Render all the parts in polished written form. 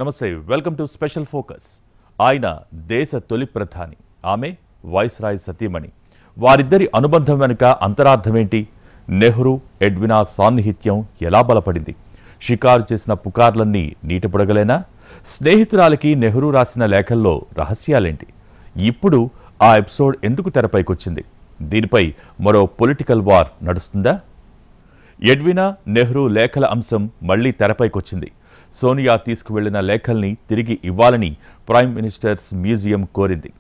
నమస్తే, welcome to special focus. ఆయన దేశ తొలి ప్రధాని, ఆమె వైస్రాయ్ సతీమణి. వారిద్దరి అనుబంధం వెనుక అంతరార్థమేంటి? నెహ్రూ ఎడ్వినా సాన్నిహిత్యం ఎలా బలపడింది? షికారు చేసిన పుకార్లన్నీ నీటిపొడగలేనా? స్నేహితురాలికి నెహ్రూ రాసిన లేఖల్లో రహస్యాలేంటి? ఇప్పుడు ఆ ఎపిసోడ్ ఎందుకు తెరపైకొచ్చింది? దీనిపై మరో పొలిటికల్ వార్ నడుస్తుందా? ఎడ్వినా నెహ్రూ లేఖల అంశం మళ్లీ తెరపైకొచ్చింది. సోనియా తీసుకువెళ్లిన లేఖల్ని తిరిగి ఇవ్వాలని ప్రైమ్ మినిస్టర్స్ మ్యూజియం కోరింది.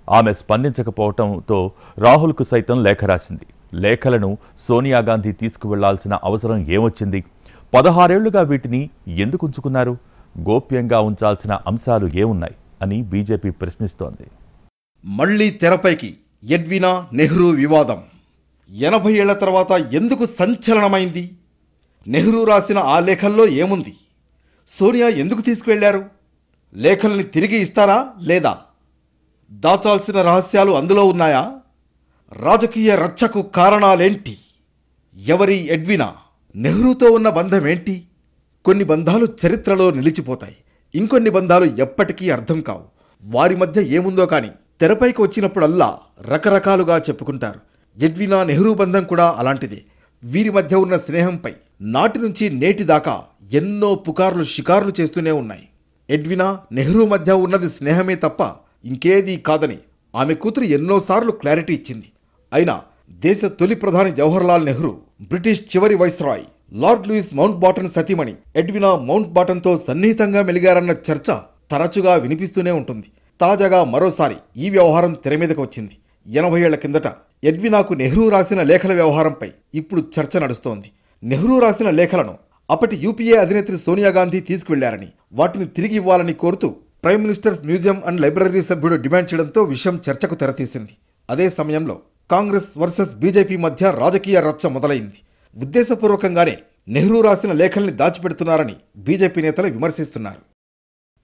ఆమె స్పందించకపోవడంతో రాహుల్కు సైతం లేఖ రాసింది. లేఖలను సోనియా గాంధీ తీసుకువెళ్లాల్సిన అవసరం ఏమొచ్చింది? 16 ఏళ్లుగా వీటిని ఎందుకు ఉంచుకున్నారు? గోప్యంగా ఉంచాల్సిన అంశాలు ఏమున్నాయి అని బీజేపీ ప్రశ్నిస్తోంది. మళ్లీ తెరపైకి ఎడ్వినా నెహ్రూ వివాదం 80 ఏళ్ల తర్వాత ఎందుకు సంచలనమైంది? నెహ్రూ రాసిన ఆ లేఖల్లో ఏముంది? సోనియా ఎందుకు తీసుకువెళ్లారు? లేఖల్ని తిరిగి ఇస్తారా లేదా? దాచాల్సిన రహస్యాలు అందులో ఉన్నాయా? రాజకీయ రచ్చకు కారణాలేంటి? ఎవరి ఎడ్వినా? నెహ్రూతో ఉన్న బంధం ఏంటి? కొన్ని బంధాలు చరిత్రలో నిలిచిపోతాయి, ఇంకొన్ని బంధాలు ఎప్పటికీ అర్థం కావు. వారి మధ్య ఏముందో కానీ తెరపైకి వచ్చినప్పుడల్లా రకరకాలుగా చెప్పుకుంటారు. ఎడ్వినా నెహ్రూ బంధం కూడా అలాంటిదే. వీరి మధ్య ఉన్న స్నేహంపై నాటి నుంచి నేటి దాకా ఎన్నో పుకార్లు షికార్లు చేస్తూనే ఉన్నాయి. ఎడ్వినా నెహ్రూ మధ్య ఉన్నది స్నేహమే తప్ప ఇంకేదీ కాదని ఆమె కూతురు ఎన్నోసార్లు క్లారిటీ ఇచ్చింది. అయినా దేశ తొలి ప్రధాని జవహర్లాల్ నెహ్రూ బ్రిటిష్ చివరి వైస్రాయ్ లార్డ్ లూయిస్ మౌంట్ బాటన్ సతీమణి ఎడ్వినా మౌంట్ బాటన్తో సన్నిహితంగా మెలిగారన్న చర్చ తరచుగా వినిపిస్తూనే ఉంటుంది. తాజాగా మరోసారి ఈ వ్యవహారం తెరమీదకు వచ్చింది. 80 ఏళ్ల కిందట ఎడ్వినాకు నెహ్రూ రాసిన లేఖల వ్యవహారంపై ఇప్పుడు చర్చ నడుస్తోంది. నెహ్రూ రాసిన లేఖలను అప్పటి యూపీఏ అధినేత్రి సోనియా గాంధీ తీసుకువెళ్లారని, వాటిని తిరిగి ఇవ్వాలని కోరుతూ prime ministers museum and library సభ్యుడు డిమాండ్ చేయడంతో విషయం చర్చకు తెరతీసింది. అదే సమయంలో కాంగ్రెస్ వర్సెస్ బీజేపీ మధ్య రాజకీయ రచ్చ మొదలైంది. ఉద్దేశపూర్వకంగానే నెహ్రూ రాసిన లేఖల్ని దాచిపెడుతున్నారని బీజేపీ నేతలు విమర్శిస్తున్నారు.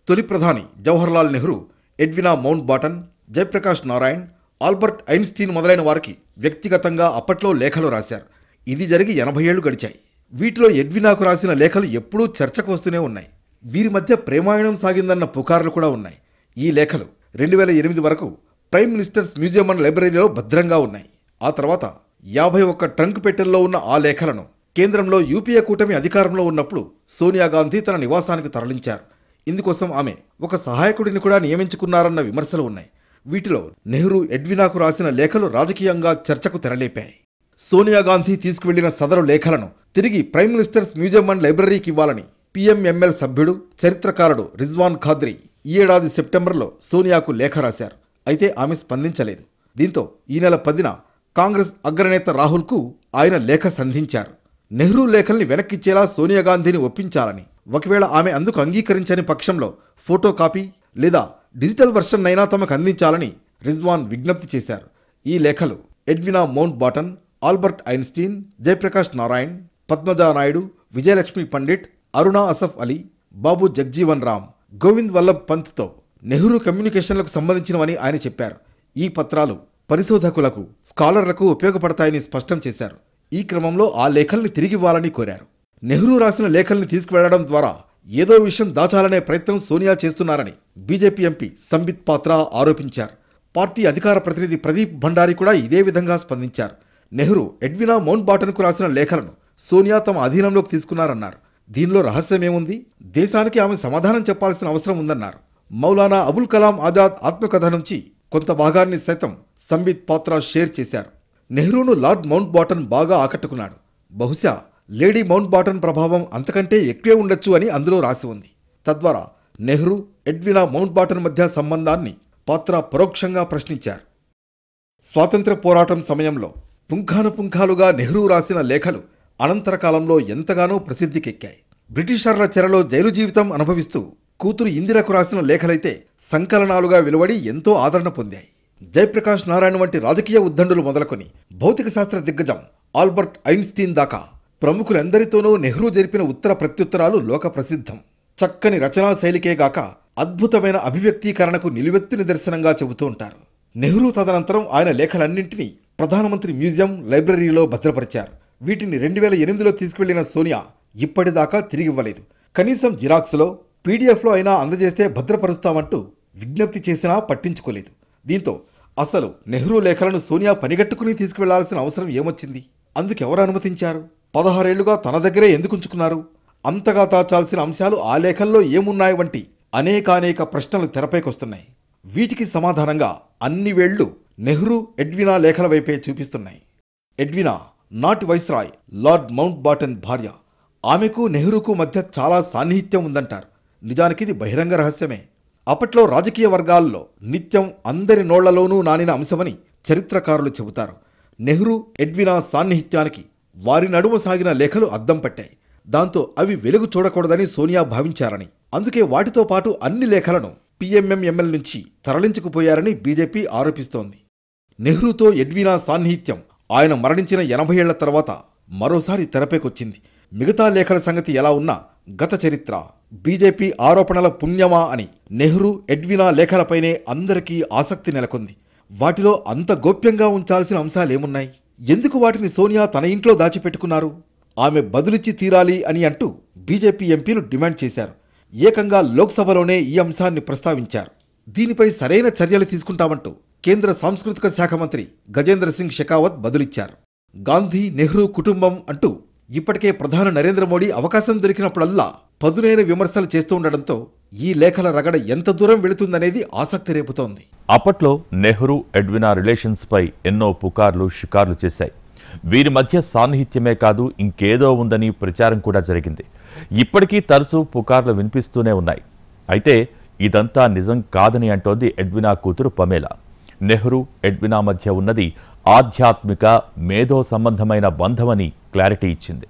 తొలి ప్రధాని Jawaharlal Nehru, Edwina Mountbatten, Jayaprakash Narayan, Albert Einstein మొదలైన వారికి వ్యక్తిగతంగా అప్పట్లో లేఖలు రాశారు. ఇది జరిగి 80 ఏళ్లు గడిచాయి. వీటిలో ఎడ్వినాకు రాసిన లేఖలు ఎప్పుడూ చర్చకు వస్తూనే ఉన్నాయి. వీరి మధ్య ప్రేమాయణం సాగిందన్న పుకార్లు కూడా ఉన్నాయి. ఈ లేఖలు 2008 వరకు ప్రైమ్ మినిస్టర్స్ మ్యూజియం అండ్ లైబ్రరీలో భద్రంగా ఉన్నాయి. ఆ తర్వాత 51 ట్రంక్ పెట్టెల్లో ఉన్న ఆ లేఖలను కేంద్రంలో యూపీఏ కూటమి అధికారంలో ఉన్నప్పుడు సోనియా గాంధీ తన నివాసానికి తరలించారు. ఇందుకోసం ఆమె ఒక సహాయకుడిని కూడా నియమించుకున్నారన్న విమర్శలు ఉన్నాయి. వీటిలో నెహ్రూ ఎడ్వినాకు రాసిన లేఖలు రాజకీయంగా చర్చకు తెరలేపాయి. సోనియా గాంధీ తీసుకువెళ్లిన సదరు లేఖలను తిరిగి ప్రైమ్ మినిస్టర్స్ మ్యూజియం అండ్ లైబ్రరీకి ఇవ్వాలని పీఎంఎంఎల్ సభ్యుడు, చరిత్రకారుడు రిజ్వాన్ ఖాద్రీ ఈ ఏడాది సెప్టెంబర్లో సోనియాకు లేఖ రాశారు. అయితే ఆమె స్పందించలేదు. దీంతో ఈ నెల 10న కాంగ్రెస్ అగ్రనేత రాహుల్కు ఆయన లేఖ సంధించారు. నెహ్రూ లేఖల్ని వెనక్కిచ్చేలా సోనియా గాంధీని ఒప్పించాలని, ఒకవేళ ఆమె అందుకు అంగీకరించని పక్షంలో ఫోటో కాపీ లేదా డిజిటల్ వర్షన్ అయినా తమకు అందించాలని రిజ్వాన్ విజ్ఞప్తి చేశారు. ఈ లేఖలు Edwina Mountbatten, Albert Einstein, Jayaprakash Narayan, Padmaja Naidu, Vijayalakshmi Pandit, Aruna Asaf Ali, Babu Jagjivan Ram, Govind Ballabh పంత్తో నెహ్రూ కమ్యూనికేషన్లకు సంబంధించినవని ఆయన చెప్పారు. ఈ పత్రాలు పరిశోధకులకు, స్కాలర్లకు ఉపయోగపడతాయని స్పష్టం చేశారు. ఈ క్రమంలో ఆ లేఖల్ని తిరిగివ్వాలని కోరారు. నెహ్రూ రాసిన లేఖల్ని తీసుకువెళ్లడం ద్వారా ఏదో విషయం దాచాలనే ప్రయత్నం సోనియా చేస్తున్నారని బీజేపీ ఎంపీ సంబిత్ పాత్ర ఆరోపించారు. పార్టీ అధికార ప్రతినిధి ప్రదీప్ భండారి కూడా ఇదే విధంగా స్పందించారు. నెహ్రూ ఎడ్వినా మౌంట్ బాటన్కు రాసిన లేఖలను సోనియా తమ అధీనంలోకి తీసుకున్నారన్నారు. దీనిలో రహస్యమేముంది? దేశానికి ఆమె సమాధానం చెప్పాల్సిన అవసరం ఉందన్నారు. మౌలానా అబుల్ కలాం ఆజాద్ ఆత్మకథ నుంచి కొంత భాగాన్ని సైతం సంబిత్ పాత్ర షేర్ చేశారు. నెహ్రూను లార్డ్ మౌంట్ బాటన్ బాగా ఆకట్టుకున్నాడు. బహుశా లేడీ మౌంట్ బాటన్ ప్రభావం అంతకంటే ఎక్కువే ఉండొచ్చు అని అందులో రాసి ఉంది. తద్వారా నెహ్రూ, ఎడ్వినా మౌంట్ బాటన్ మధ్య సంబంధాన్ని పాత్ర పరోక్షంగా ప్రశ్నించారు. స్వాతంత్ర్య పోరాటం సమయంలో పుంఖానుపుంఖాలుగా నెహ్రూ రాసిన లేఖలు అనంతర కాలంలో ఎంతగానో ప్రసిద్ధికెక్కాయి. బ్రిటిషర్ల చెరలో జైలు జీవితం అనుభవిస్తూ కూతురు ఇందిరకు రాసిన లేఖలైతే సంకలనాలుగా వెలువడి ఎంతో ఆదరణ పొందాయి. జయప్రకాష్ నారాయణ వంటి రాజకీయ ఉద్దండులు మొదలుకొని భౌతిక శాస్త్ర దిగ్గజం ఆల్బర్ట్ ఐన్స్టీన్ దాకా ప్రముఖులందరితోనూ నెహ్రూ జరిపిన ఉత్తర ప్రత్యుత్తరాలు లోక ప్రసిద్ధం. చక్కని రచనా శైలికేగాక అద్భుతమైన అభివ్యక్తీకరణకు నిలువెత్తు నిదర్శనంగా చెబుతూ ఉంటారు. నెహ్రూ తదనంతరం ఆయన లేఖలన్నింటినీ ప్రధానమంత్రి మ్యూజియం, లైబ్రరీలో భద్రపరిచారు. వీటిని 2008లో తీసుకువెళ్లిన సోనియా ఇప్పటిదాకా తిరిగివ్వలేదు. కనీసం జిరాక్స్లో పీడిఎఫ్లో అయినా అందజేస్తే భద్రపరుస్తామంటూ విజ్ఞప్తి చేసినా పట్టించుకోలేదు. దీంతో అసలు నెహ్రూ లేఖలను సోనియా పనిగట్టుకుని తీసుకువెళ్లాల్సిన అవసరం ఏమొచ్చింది? అందుకెవరు అనుమతించారు? 16 ఏళ్లుగా తన దగ్గరే ఎందుకుంచుకున్నారు? అంతగా దాచాల్సిన అంశాలు ఆ లేఖల్లో ఏమున్నాయి వంటి అనేకానేక ప్రశ్నలు తెరపైకొస్తున్నాయి. వీటికి సమాధానంగా అన్ని వేళ్లు నెహ్రూ ఎడ్వినా లేఖల వైపే చూపిస్తున్నాయి. ఎడ్వినా నాటి వైస్రాయ్ లార్డ్ మౌంట్ బాటన్ భార్య. ఆమెకు నెహ్రూకు మధ్య చాలా సాన్నిహిత్యం ఉందంటారు. నిజానికిది బహిరంగ రహస్యమే. అప్పట్లో రాజకీయ వర్గాల్లో నిత్యం అందరి నోళ్లలోనూ నానిన అంశమని చరిత్రకారులు చెబుతారు. నెహ్రూ ఎడ్వినా సాన్నిహిత్యానికి వారి నడుమ సాగిన లేఖలు అద్దం పట్టాయి. దాంతో అవి వెలుగు చూడకూడదని సోనియా భావించారని, అందుకే వాటితో పాటు అన్ని లేఖలను PMMML నుంచి తరలించుకుపోయారని బీజేపీ ఆరోపిస్తోంది. నెహ్రూతో ఎడ్వినా సాన్నిహిత్యం ఆయన మరణించిన 80 ఏళ్ల తర్వాత మరోసారి తెరపైకొచ్చింది. మిగతా లేఖల సంగతి ఎలా ఉన్నా గత చరిత్ర, బీజేపీ ఆరోపణల పుణ్యమా అని నెహ్రూ ఎడ్వినా లేఖలపైనే అందరికీ ఆసక్తి నెలకొంది. వాటిలో అంత గోప్యంగా ఉంచాల్సిన అంశాలేమున్నాయి? ఎందుకు వాటిని సోనియా తన ఇంట్లో దాచిపెట్టుకున్నారు? ఆమె బదులిచ్చి తీరాలి అని అంటూ బీజేపీ ఎంపీలు డిమాండ్ చేశారు. ఏకంగా లోక్సభలోనే ఈ అంశాన్ని ప్రస్తావించారు. దీనిపై సరైన చర్యలు తీసుకుంటామంటూ కేంద్ర సాంస్కృతిక శాఖ మంత్రి గజేంద్ర సింగ్ షెకావత్ బదులిచ్చారు. గాంధీ నెహ్రూ కుటుంబం అంటూ ఇప్పటికే ప్రధాని నరేంద్ర మోడీ అవకాశం దొరికినప్పుడల్లా పదునైన విమర్శలు చేస్తూ ఉండడంతో ఈ లేఖల రగడ ఎంత దూరం వెళుతుందనేది ఆసక్తి రేపుతోంది. అప్పట్లో నెహ్రూ ఎడ్వినా రిలేషన్స్ పై ఎన్నో పుకార్లు షికార్లు చేశాయి. వీరి మధ్య సాన్నిహిత్యమే కాదు ఇంకేదో ఉందని ప్రచారం కూడా జరిగింది. ఇప్పటికీ తరచూ పుకార్లు వినిపిస్తూనే ఉన్నాయి. అయితే ఇదంతా నిజం కాదని అంటోంది ఎడ్వినా కూతురు పమేలా. నెహ్రూ ఎడ్వినా మధ్య ఉన్నది ఆధ్యాత్మిక మేధో సంబంధమైన బంధమని క్లారిటీ ఇచ్చింది.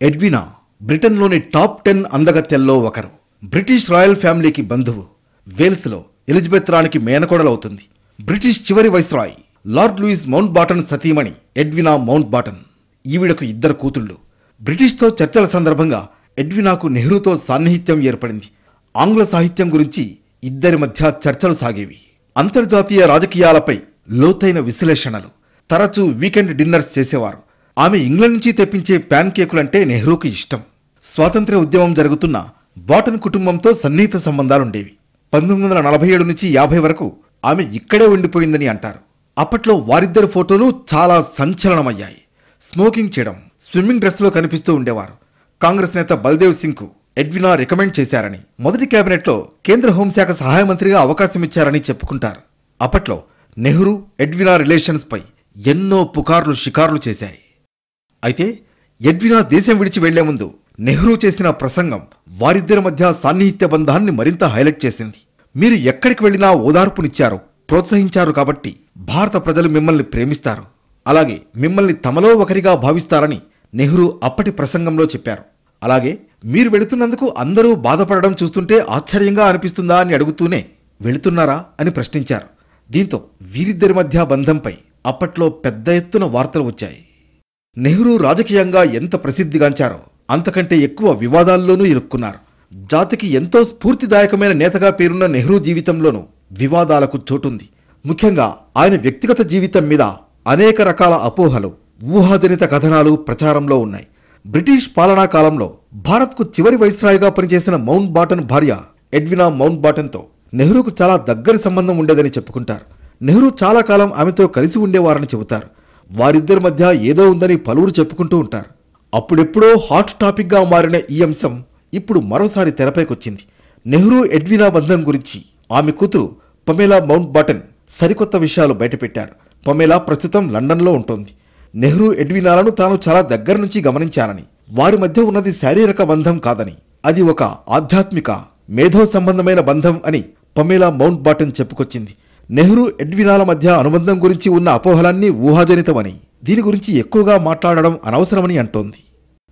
ఎడ్వినా బ్రిటన్లోని టాప్ 10 అందగత్తెల్లో ఒకరు. బ్రిటిష్ రాయల్ ఫ్యామిలీకి బంధువు. వేల్స్లో ఎలిజబెత్ రాణికి మేనకోడలవుతుంది. బ్రిటిష్ చివరి వైస్రాయ్ లార్డ్ లూయిస్ మౌంట్ బాటన్ సతీమణి ఎడ్వినా మౌంట్ బాటన్. ఈవిడకు 2 కూతుళ్లు. బ్రిటిష్తో చర్చల సందర్భంగా ఎడ్వినాకు నెహ్రూతో సాన్నిహిత్యం ఏర్పడింది. ఆంగ్ల సాహిత్యం గురించి ఇద్దరి మధ్య చర్చలు సాగేవి. అంతర్జాతీయ రాజకీయాలపై లోతైన విశ్లేషణలు. తరచూ వీకెండ్ డిన్నర్స్ చేసేవారు. ఆమె ఇంగ్లాండ్ నుంచి తెప్పించే ప్యాన్ కేకులంటే నెహ్రూకు ఇష్టం. స్వాతంత్ర్య ఉద్యమం జరుగుతున్న బాటన్ కుటుంబంతో సన్నిహిత సంబంధాలుండేవి. 1947 నుంచి 50 వరకు ఆమె ఇక్కడే ఉండిపోయిందని అంటారు. అప్పట్లో వారిద్దరి ఫోటోలు చాలా సంచలనమయ్యాయి. స్మోకింగ్ చేయడం, స్విమ్మింగ్ డ్రెస్లో కనిపిస్తూ ఉండేవారు. కాంగ్రెస్ నేత బల్దేవ్ సింగ్కు ఎడ్వినా రికమెండ్ చేశారని, మొదటి కేబినెట్లో కేంద్ర హోంశాఖ సహాయ మంత్రిగా అవకాశం ఇచ్చారని చెప్పుకుంటారు. అప్పట్లో నెహ్రూ ఎడ్వినా రిలేషన్స్ పై ఎన్నో పుకార్లు షికార్లు చేశాయి. అయితే ఎడ్వినా దేశం విడిచి వెళ్లే ముందు నెహ్రూ చేసిన ప్రసంగం వారిద్దరి మధ్య సాన్నిహిత్య బంధాన్ని మరింత హైలైట్ చేసింది. మీరు ఎక్కడికి వెళ్లినా ఓదార్పునిచ్చారు, ప్రోత్సహించారు కాబట్టి భారత ప్రజలు మిమ్మల్ని ప్రేమిస్తారు, అలాగే మిమ్మల్ని తమలో ఒకరిగా భావిస్తారని నెహ్రూ అప్పటి ప్రసంగంలో చెప్పారు. అలాగే మీరు వెళుతున్నందుకు అందరూ బాధపడడం చూస్తుంటే ఆశ్చర్యంగా అనిపిస్తుందా అని అడుగుతూనే వెళుతున్నారా అని ప్రశ్నించారు. దీంతో వీరిద్దరి మధ్య బంధంపై అప్పట్లో పెద్ద ఎత్తున వార్తలు వచ్చాయి. నెహ్రూ రాజకీయంగా ఎంత ప్రసిద్ధిగాంచారో అంతకంటే ఎక్కువ వివాదాల్లోనూ ఇరుక్కున్నారు. జాతికి ఎంతో స్ఫూర్తిదాయకమైన నేతగా పేరున్న నెహ్రూ జీవితంలోనూ వివాదాలకు చోటుంది. ముఖ్యంగా ఆయన వ్యక్తిగత జీవితం మీద అనేక రకాల అపోహలు, ఊహాజనిత కథనాలు ప్రచారంలో ఉన్నాయి. బ్రిటిష్ పాలనా కాలంలో భారత్కు చివరి వైస్రాయ్గా పనిచేసిన మౌంట్ బాటన్ భార్య ఎడ్వినా మౌంట్ బాటన్తో నెహ్రూకు చాలా దగ్గరి సంబంధం ఉండేదని చెప్పుకుంటారు. నెహ్రూ చాలా కాలం ఆమెతో కలిసి ఉండేవారని చెబుతారు. వారిద్దరి మధ్య ఏదో ఉందని పలువురు చెప్పుకుంటూ ఉంటారు. అప్పుడెప్పుడో హాట్ టాపిక్గా మారిన ఈ అంశం ఇప్పుడు మరోసారి తెరపైకొచ్చింది. నెహ్రూ ఎడ్వినా బంధం గురించి ఆమె కూతురు పమేలా మౌంట్ బాటన్ సరికొత్త విషయాలు బయటపెట్టారు. పమేలా ప్రస్తుతం లండన్లో ఉంటుంది. నెహ్రూ ఎడ్వినాలను తాను చాలా దగ్గర నుంచి గమనించానని, వారి మధ్య ఉన్నది శారీరక బంధం కాదని, అది ఒక ఆధ్యాత్మిక మేధో సంబంధమైన బంధం అని పమేలా మౌంట్ బాటన్ చెప్పుకొచ్చింది. నెహ్రూ ఎడ్వినాల మధ్య అనుబంధం గురించి ఉన్న అపోహలన్నీ ఊహాజనితమని, దీని గురించి ఎక్కువగా మాట్లాడడం అనవసరమని అంటోంది.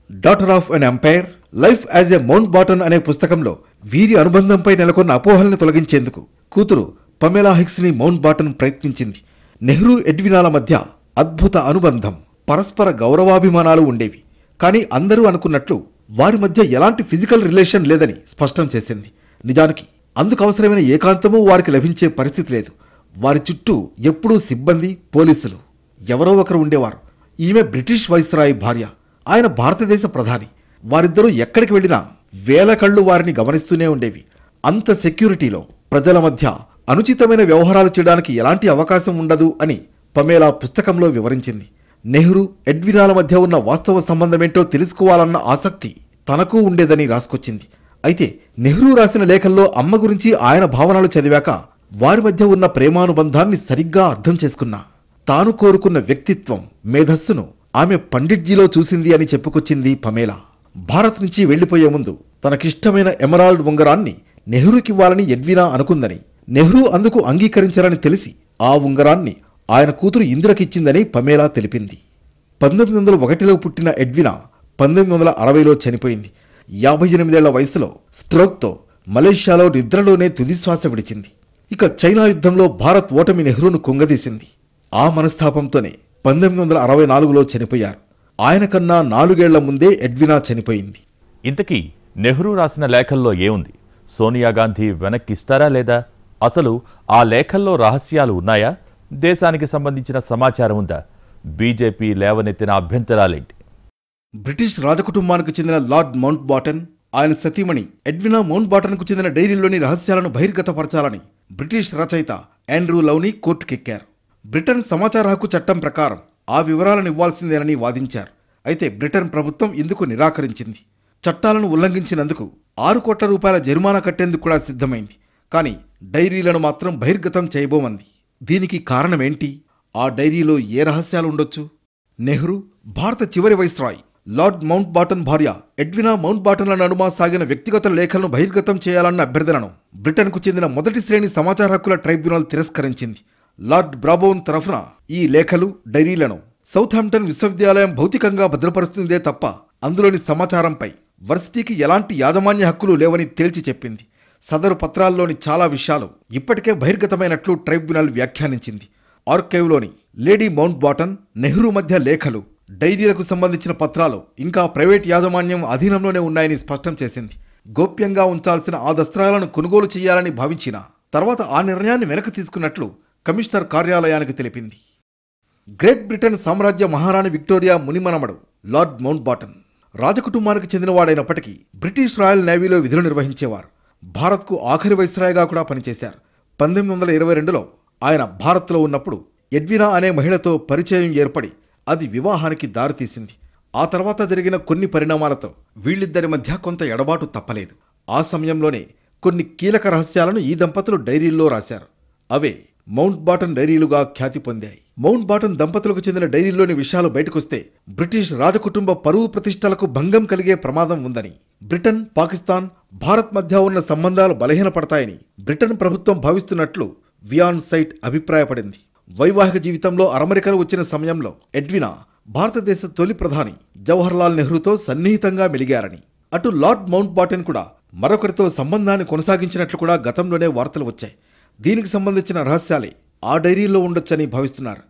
Daughter of an empire, life as a Mountbatten అనే పుస్తకంలో వీరి అనుబంధంపై నెలకొన్న అపోహల్ని తొలగించేందుకు కూతురు పమేలా హిక్స్ని మౌంట్ బాటన్ ప్రయత్నించింది. నెహ్రూ ఎడ్వినాల మధ్య అద్భుత అనుబంధం, పరస్పర గౌరవాభిమానాలు ఉండేవి. కానీ అందరూ అనుకున్నట్లు వారి మధ్య ఎలాంటి ఫిజికల్ రిలేషన్ లేదని స్పష్టం చేసింది. నిజానికి అందుకు అవసరమైన ఏకాంతమూ వారికి లభించే పరిస్థితి లేదు. వారి చుట్టూ ఎప్పుడూ సిబ్బంది, పోలీసులు ఎవరో ఒకరు ఉండేవారు. ఈమె బ్రిటిష్ వైస్రాయ్ భార్య, ఆయన భారతదేశ ప్రధాని. వారిద్దరూ ఎక్కడికి వెళ్ళినా వేల కళ్ళు వారిని గమనిస్తూనే ఉండేవి. అంత సెక్యూరిటీలో ప్రజల మధ్య అనుచితమైన వ్యవహారాలు చేయడానికి ఎలాంటి అవకాశం ఉండదు అని పమేలా పుస్తకంలో వివరించింది. నెహ్రూ, ఎడ్వినాల మధ్య ఉన్న వాస్తవ సంబంధమేంటో తెలుసుకోవాలన్న ఆసక్తి తనకు ఉండేదని రాసుకొచ్చింది. అయితే నెహ్రూ రాసిన లేఖల్లో అమ్మ గురించి ఆయన భావనలు చదివాక వారి మధ్య ఉన్న ప్రేమానుబంధాన్ని సరిగ్గా అర్థం చేసుకున్నా. తాను కోరుకున్న వ్యక్తిత్వం, మేధస్సును ఆమె పండిట్జీలో చూసింది అని చెప్పుకొచ్చింది పమేలా. భారత్ నుంచి వెళ్లిపోయే ముందు తనకిష్టమైన ఎమరాల్డ్ ఉంగరాన్ని నెహ్రూకివ్వాలని ఎడ్వినా అనుకుందని, నెహ్రూ అందుకు అంగీకరించారని తెలిసి ఆ ఉంగరాన్ని ఆయన కూతురు ఇందిరకిచ్చిందని పమేలా తెలిపింది. 1901లో పుట్టిన ఎడ్వినా 1960లో చనిపోయింది. 58 ఏళ్ల వయసులో స్ట్రోక్తో మలేషియాలో నిద్రలోనే తుదిశ్వాస విడిచింది. ఇక చైనా యుద్ధంలో భారత్ ఓటమి నెహ్రూను కుంగదీసింది. ఆ మనస్తాపంతోనే 1964లో చనిపోయారు. ఆయన కన్నా 4 ఏళ్ల ముందే ఎడ్వినా చనిపోయింది. ఇంతకీ నెహ్రూ రాసిన లేఖల్లో ఏముంది? సోనియా గాంధీ వెనక్కిస్తారా లేదా? అసలు ఆ లేఖల్లో రహస్యాలు ఉన్నాయా? దేశానికి సంబంధించిన సమాచారం ఉందా? బీజేపీ లేవనెత్తిన అభ్యంతరాలేంటి? బ్రిటిష్ రాజకుటుంబానికి చెందిన లార్డ్ మౌంట్ బాటన్, ఆయన సతీమణి ఎడ్వినా మౌంట్ బాటన్కు చెందిన డైరీలోని రహస్యాలను బహిర్గతపరచాలని బ్రిటిష్ రచయిత ఆండ్రూ లవ్నీ కోర్టుకెక్కారు. బ్రిటన్ సమాచార హక్కు చట్టం ప్రకారం ఆ వివరాలను ఇవ్వాల్సిందేనని వాదించారు. అయితే బ్రిటన్ ప్రభుత్వం ఇందుకు నిరాకరించింది. చట్టాలను ఉల్లంఘించినందుకు 6 కోట్ల రూపాయల జరిమానా కట్టేందుకు కూడా సిద్ధమైంది. కానీ డైరీలను మాత్రం బహిర్గతం చేయబోమంది. దీనికి కారణమేంటి? ఆ డైరీలో ఏ రహస్యాలు ఉండొచ్చు? నెహ్రూ, భారత చివరి వైస్రాయ్ లార్డ్ మౌంట్ బాటన్ భార్య ఎడ్వినా మౌంట్ బాటన్ల నడుమ సాగిన వ్యక్తిగత లేఖలను బహిర్గతం చేయాలన్న అభ్యర్థనను బ్రిటన్కు చెందిన మొదటి శ్రేణి సమాచార హక్కుల ట్రైబ్యునల్ తిరస్కరించింది. లార్డ్ బ్రాబోన్ తరఫున ఈ లేఖలు, డైరీలను సౌథాంప్టన్ విశ్వవిద్యాలయం భౌతికంగా భద్రపరుస్తుందే తప్ప అందులోని సమాచారంపై వర్సిటీకి ఎలాంటి యాజమాన్య హక్కులు లేవని తేల్చి చెప్పింది. సదరు పత్రాల్లోని చాలా విషయాలు ఇప్పటికే బహిర్గతమైనట్లు ట్రైబ్యునల్ వ్యాఖ్యానించింది. ఆర్కైవ్లోని లేడీ మౌంట్ బాటన్, నెహ్రూ మధ్య లేఖలు, డైరీలకు సంబంధించిన పత్రాలు ఇంకా ప్రైవేట్ యాజమాన్యం అధీనంలోనే ఉన్నాయని స్పష్టం చేసింది. గోప్యంగా ఉంచాల్సిన ఆ దస్త్రాలను కొనుగోలు చేయాలని భావించిన తర్వాత ఆ నిర్ణయాన్ని వెనక్కి తీసుకున్నట్లు కమిషనర్ కార్యాలయానికి తెలిపింది. గ్రేట్ బ్రిటన్ సామ్రాజ్య మహారాణి విక్టోరియా మునిమనమడు లార్డ్ మౌంట్ బాటన్ రాజకుటుంబానికి చెందినవాడైనప్పటికీ బ్రిటిష్ రాయల్ నేవీలో విధులు నిర్వహించేవారు. భారత్కు ఆఖరి వైస్రాయ్గా కూడా పనిచేశారు. 1922లో ఆయన భారత్లో ఉన్నప్పుడు ఎడ్వినా అనే మహిళతో పరిచయం ఏర్పడి అది వివాహానికి దారితీసింది. ఆ తర్వాత జరిగిన కొన్ని పరిణామాలతో వీళ్ళిద్దరి మధ్య కొంత ఎడబాటు తప్పలేదు. ఆ సమయంలోనే కొన్ని కీలక రహస్యాలను ఈ దంపతులు డైరీల్లో రాశారు. అవే మౌంట్ బాటన్ డైరీలుగా ఖ్యాతి పొందాయి. మౌంట్ బాటన్ దంపతులకు చెందిన డైరీలోని విషయాలు బయటకొస్తే బ్రిటిష్ రాజకుటుంబ పరువు ప్రతిష్టలకు భంగం కలిగే ప్రమాదం ఉందని, బ్రిటన్, పాకిస్తాన్, భారత్ మధ్య ఉన్న సంబంధాలు బలహీనపడతాయని బ్రిటన్ ప్రభుత్వం భావిస్తున్నట్లు వియాన్ సైట్ అభిప్రాయపడింది. వైవాహిక జీవితంలో అరమరికలు వచ్చిన సమయంలో ఎడ్వినా భారతదేశ తొలి ప్రధాని జవహర్లాల్ నెహ్రూతో సన్నిహితంగా మెలిగారని, అటు లార్డ్ మౌంట్ బాటన్ కూడా మరొకరితో సంబంధాన్ని కొనసాగించినట్లు కూడా గతంలోనే వార్తలు వచ్చాయి. దీనికి సంబంధించిన రహస్యాలే ఆ డైరీలో ఉండొచ్చని భావిస్తున్నారు.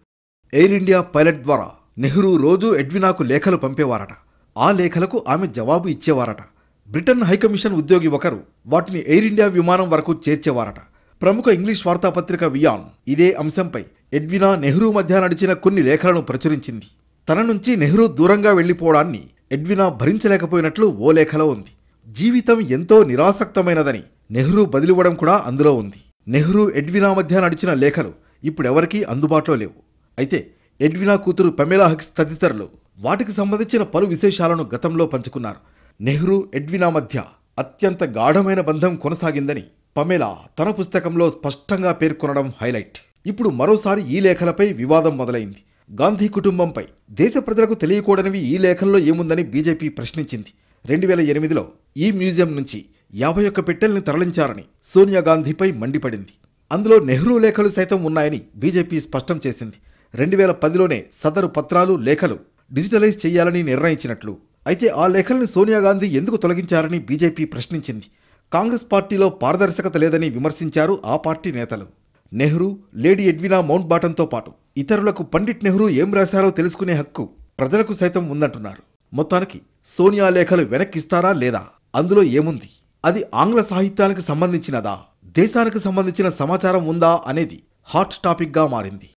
ఎయిర్ ఇండియా పైలట్ ద్వారా నెహ్రూ రోజూ ఎడ్వినాకు లేఖలు పంపేవారట. ఆ లేఖలకు ఆమె జవాబు ఇచ్చేవారట. బ్రిటన్ హైకమిషన్ ఉద్యోగి ఒకరు వాటిని ఎయిర్ ఇండియా విమానం వరకు చేర్చేవారట. ప్రముఖ ఇంగ్లీష్ వార్తాపత్రిక వియాన్ ఇదే అంశంపై ఎడ్వినా, నెహ్రూ మధ్య నడిచిన కొన్ని లేఖలను ప్రచురించింది. తన నుంచి నెహ్రూ దూరంగా వెళ్లిపోవడాన్ని ఎడ్వినా భరించలేకపోయినట్లు ఓ లేఖలో ఉంది. జీవితం ఎంతో నిరాసక్తమైనదని నెహ్రూ బదిలివ్వడం కూడా అందులో ఉంది. నెహ్రూ, ఎడ్వినా మధ్య నడిచిన లేఖలు ఇప్పుడెవరికీ అందుబాటులో లేవు. అయితే ఎడ్వినా కూతురు పమేలా హక్స్ తదితరులు వాటికి సంబంధించిన పలు విశేషాలను గతంలో పంచుకున్నారు. నెహ్రూ, ఎడ్వినా మధ్య అత్యంత గాఢమైన బంధం కొనసాగిందని పమేలా తన పుస్తకంలో స్పష్టంగా పేర్కొనడం హైలైట్. ఇప్పుడు మరోసారి ఈ లేఖలపై వివాదం మొదలైంది. గాంధీ కుటుంబంపై దేశ ప్రజలకు తెలియకూడనివి ఈ లేఖల్లో ఏముందని బీజేపీ ప్రశ్నించింది. 2008లో ఈ మ్యూజియం నుంచి 51 పెట్టెల్ని తరలించారని సోనియా గాంధీపై మండిపడింది. అందులో నెహ్రూ లేఖలు సైతం ఉన్నాయని బీజేపీ స్పష్టం చేసింది. 2010లోనే సదరు పత్రాలు, లేఖలు డిజిటలైజ్ చేయాలని నిర్ణయించినట్లు. అయితే ఆ లేఖల్ని సోనియా గాంధీ ఎందుకు తొలగించారని బీజేపీ ప్రశ్నించింది. కాంగ్రెస్ పార్టీలో పారదర్శకత లేదని విమర్శించారు ఆ పార్టీ నేతలు. నెహ్రూ, లేడీ ఎడ్వినా మౌంట్ బాటన్తో పాటు ఇతరులకు పండిట్ నెహ్రూ ఏం రాశారో తెలుసుకునే హక్కు ప్రజలకు సైతం ఉందంటున్నారు. మొత్తానికి సోనియా లేఖలు వెనక్కిస్తారా లేదా? అందులో ఏముంది? అది ఆంగ్ల సాహిత్యానికి సంబంధించినదా, దేశానికి సంబంధించిన సమాచారం ఉందా అనేది హాట్ టాపిక్గా మారింది.